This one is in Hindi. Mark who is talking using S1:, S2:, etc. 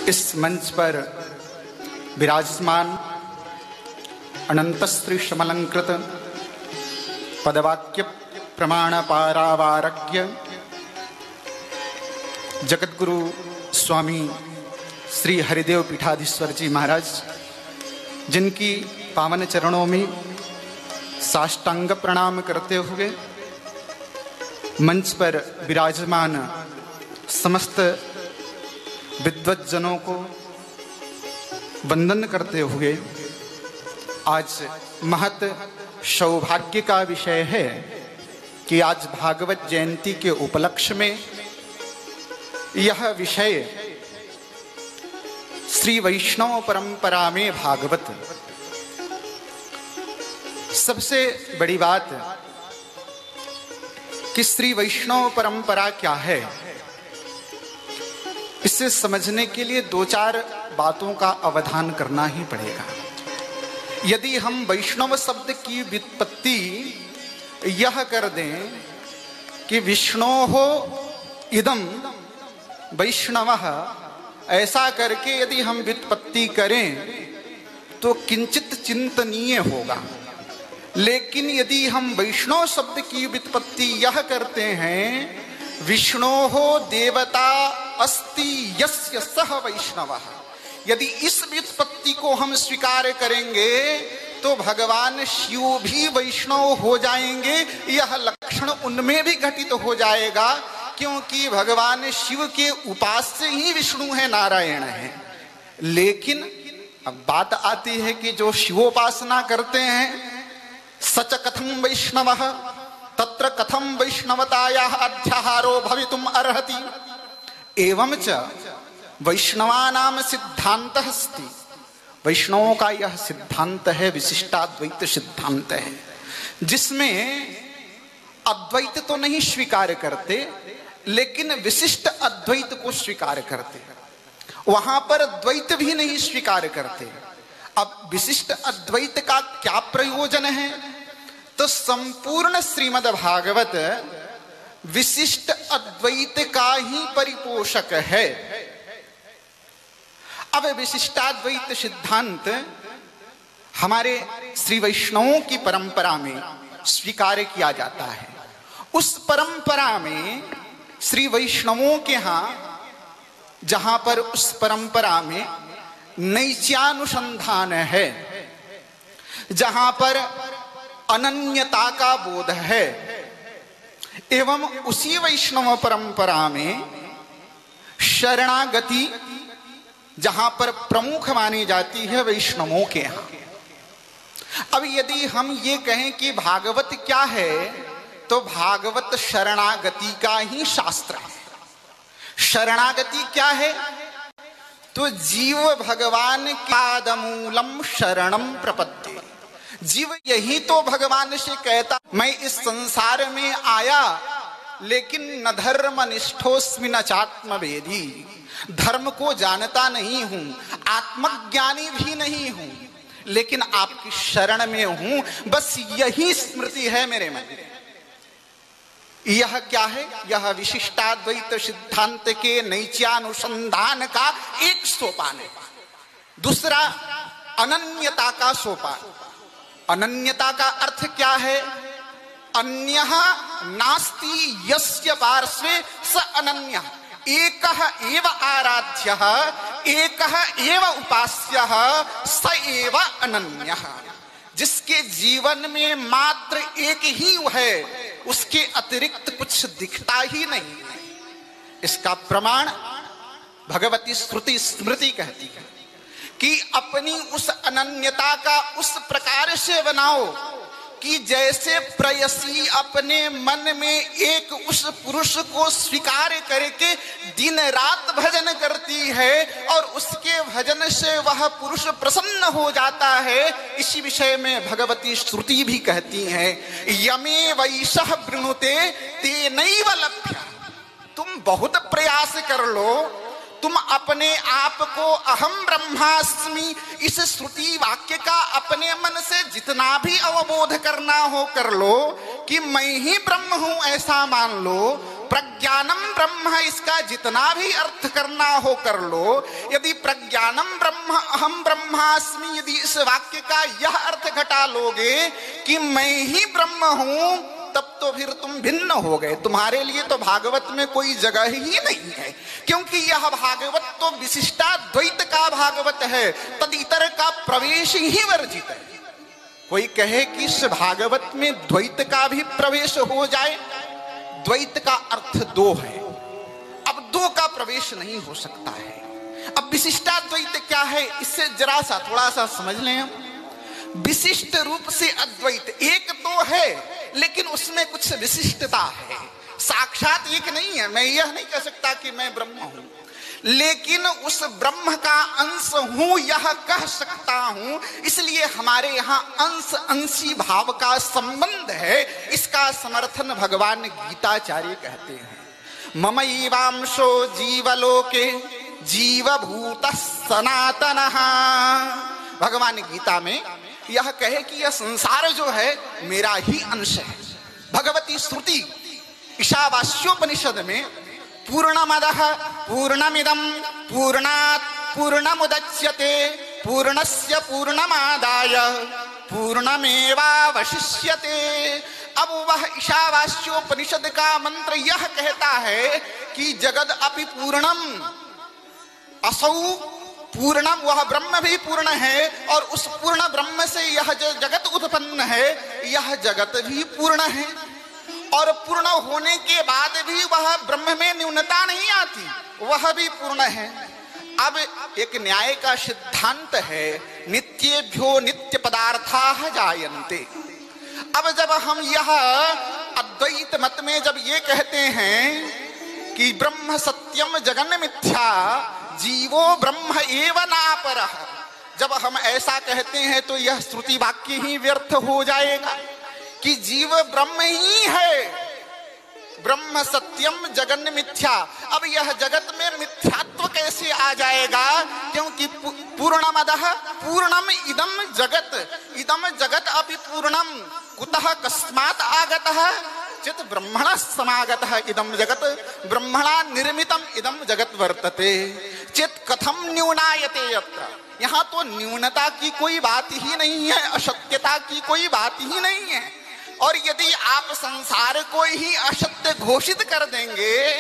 S1: इस मंच पर विराजमान अनंत श्री समलंकृत पदवाक्य प्रमाण पारावारज्ञ जगतगुरु स्वामी श्री हरिदेव पीठाधीश्वर जी महाराज, जिनकी पावन चरणों में साष्टांग प्रणाम करते हुए मंच पर विराजमान समस्त विद्वज्जनों को वंदन करते हुए, आज महत सौभाग्य का विषय है कि आज भागवत जयंती के उपलक्ष्य में यह विषय श्री वैष्णव परंपरा में भागवत। सबसे बड़ी बात कि श्री वैष्णव परंपरा क्या है, इसे समझने के लिए दो चार बातों का अवधान करना ही पड़ेगा। यदि हम वैष्णव शब्द की व्युत्पत्ति यह कर दें कि विष्णोः इदं वैष्णवः, ऐसा करके यदि हम व्युत्पत्ति करें तो किंचित चिंतनीय होगा। लेकिन यदि हम वैष्णव शब्द की व्युत्पत्ति यह करते हैं विष्णोः देवता अस्ति यस्य सः वैष्णवः, यदि इस व्युत्पत्ति को हम स्वीकार करेंगे तो भगवान शिव भी वैष्णव हो जाएंगे। यह लक्षण उनमें भी घटित हो जाएगा, क्योंकि भगवान शिव के उपास्य ही विष्णु है, नारायण है। लेकिन अब बात आती है कि जो शिवोपासना करते हैं, सच कथं वैष्णवः तत्र कथं वैष्णवतायाः अध्याहारो भवितुम् अर्हति। एवं च वैष्णवानां सिद्धान्तः अस्ति, वैष्णवों का यह सिद्धांत है, विशिष्टाद्वैत सिद्धांत है, जिसमें अद्वैत तो नहीं स्वीकार करते लेकिन विशिष्ट अद्वैत को स्वीकार करते। वहां पर द्वैत भी नहीं स्वीकार करते। अब विशिष्ट अद्वैत का क्या प्रयोजन है, तो संपूर्ण श्रीमद् भागवत विशिष्ट अद्वैत का ही परिपोषक है। अब विशिष्टाद्वैत सिद्धांत हमारे श्री वैष्णवों की परंपरा में स्वीकार किया जाता है। उस परंपरा में श्री वैष्णवों के यहां, जहां पर उस परंपरा में नैत्यानुसंधान है, जहां पर अनन्यता का बोध है, एवं उसी वैष्णव परंपरा में शरणागति जहां पर प्रमुख मानी जाती है वैष्णवों के यहां। अब यदि हम ये कहें कि भागवत क्या है, तो भागवत शरणागति का ही शास्त्र है। शरणागति क्या है, तो जीव भगवान पादमूलम शरणम प्रपद्ये। जीव यही तो भगवान से कहता, मैं इस संसार में आया लेकिन न धर्म निष्ठोस्मि न चात्मवेदी, धर्म को जानता नहीं हूं, आत्मज्ञानी भी नहीं हूं, लेकिन आपकी शरण में हूं, बस यही स्मृति है मेरे मन में। यह क्या है, यह विशिष्टाद्वैत सिद्धांत के नैत्यानुसंधान का एक सोपान है। दूसरा अनन्यता का सोपान। अनन्यता का अर्थ क्या है, अन्यः नास्ति यस्य पार्श्वे स अनन्यः, एकः एव आराध्यः, एकः एव उपास्यः, स एव अनन्यः। जिसके जीवन में मात्र एक ही है, उसके अतिरिक्त कुछ दिखता ही नहीं। इसका प्रमाण भगवती श्रुति स्मृति कहती है कि अपनी उस अनन्यता का उस प्रकार से बनाओ कि जैसे प्रेयसी अपने मन में एक उस पुरुष को स्वीकार करके दिन रात भजन करती है और उसके भजन से वह पुरुष प्रसन्न हो जाता है। इसी विषय में भगवती श्रुति भी कहती है, यमे वैशः वृणुते तेनैव लभ्य। तुम बहुत प्रयास कर लो, तुम अपने आप को अहम ब्रह्मास्मि इस श्रुति वाक्य का अपने मन से जितना भी अवबोध करना हो कर लो कि मैं ही ब्रह्म हूं, ऐसा मान लो, प्रज्ञानम ब्रह्म, इसका जितना भी अर्थ करना हो कर लो। यदि प्रज्ञानम ब्रह्म अहम ब्रह्मास्मि, यदि इस वाक्य का यह अर्थ घटा लोगे कि मैं ही ब्रह्म हूं, तब तो फिर तुम भिन्न हो गए। तुम्हारे लिए तो भागवत में कोई जगह ही नहीं है, क्योंकि यह भागवत तो विशिष्टाद्वैत का भागवत है, तदितर का प्रवेश ही वर्जित है। कोई कहे कि इस भागवत में द्वैत का भी प्रवेश हो जाए, द्वैत का अर्थ दो है, अब दो का प्रवेश नहीं हो सकता है। अब विशिष्टाद्वैत क्या है, इससे जरा सा थोड़ा सा समझ लें हम। विशिष्ट रूप से अद्वैत एक तो है, लेकिन उसमें कुछ विशिष्टता है, साक्षात एक नहीं है। मैं यह नहीं कह सकता कि मैं ब्रह्म हूं, लेकिन उस ब्रह्म का अंश हूं यह कह सकता हूं। इसलिए हमारे यहां अंश अंशी भाव का संबंध है। इसका समर्थन भगवान गीताचार्य कहते हैं, ममैवांशो जीवलोके जीवभूतः सनातनः। भगवान गीता में यह कहे कि यह संसार जो है मेरा ही अंश है। भगवती श्रुति ईशावास्योपनिषद में पूर्णमदः पूर्णमिदं पूर्णात् पूर्णमुदच्यते पूर्णस्य पूर्णमादाय पूर्णमेवावशिष्यते। अब वह ईशावास्योपनिषद का मंत्र यह कहता है कि जगद अपि पूर्णम, असौ पूर्णम, वह ब्रह्म भी पूर्ण है, और उस पूर्ण ब्रह्म से यह जो जगत उत्पन्न है यह जगत भी पूर्ण है। और पूर्ण होने के बाद भी वह ब्रह्म में न्यूनता नहीं आती, वह भी पूर्ण है। अब एक न्याय का सिद्धांत है, नित्येभ्यो नित्य पदार्थाः जायन्ते। अब जब हम यह अद्वैत मत में जब ये कहते हैं कि ब्रह्म सत्यम जगन मिथ्या जीवो ब्रह्म एव नापरः, जब हम ऐसा कहते हैं तो यह श्रुति वाक्य ही व्यर्थ हो जाएगा कि जीव ब्रह्म ही है, ब्रह्म सत्यम जगन मिथ्या। अब यह जगत में मिथ्यात्व कैसे आ जाएगा, क्योंकि पूर्णमदः पूर्णम इदम जगत अपि पूर्णम कुतः कस्मात् आगतः चित ब्रह्मणः समागतः इदम जगत ब्रह्मणा निर्मितम इदम जगत वर्तते चित कथम न्यूनायते यत्र। यहाँ तो न्यूनता की कोई बात ही नहीं है, असत्यता की कोई बात ही नहीं है। और यदि आप संसार को ही असत्य घोषित कर देंगे